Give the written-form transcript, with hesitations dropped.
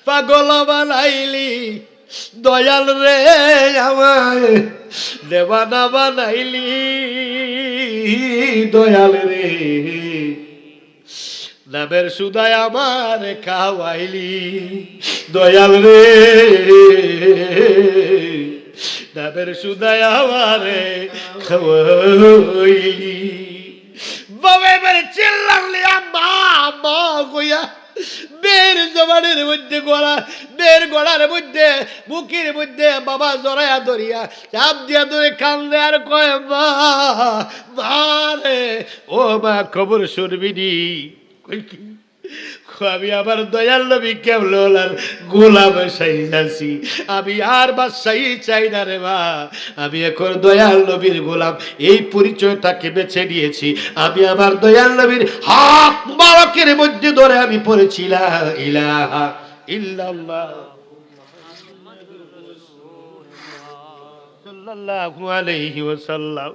পাগল বানাইলি দয়াল রে আমায় দেবানা বানাইলি দয়াল রে নামের সুদায় আমার খাওয়াইলি দয়াল রে নামের সুদায় আমারে খাওয়াইলি বাবা এবারে চিল্লালি আম্মা আম্মা কইয়া বের জবানের মধ্যে গলা বের গলার মধ্যে বুকের মধ্যে বাবা জড়াইয়া ধরিয়া চাপ দিয়া ধরে কান্দে আর কয় মা মা রে ও মা খবর শুনবি নি কই কি আমি আবার দয়াল নবী কেবলার গোলাম সাইয়াছি আমি আর বাদশাহী চাই না রে মা আমি এখন দয়াল নবীর গোলাম এই পরিচয়টাকে বেছে নিয়েছি আমি আমার দয়াল নবীর হাত মুবারকের মধ্যে ধরে আমি পড়েছি লা ইলাহা ইল্লাল্লাহ সাল্লাল্লাহু আলাইহি ওয়াসাল্লাম।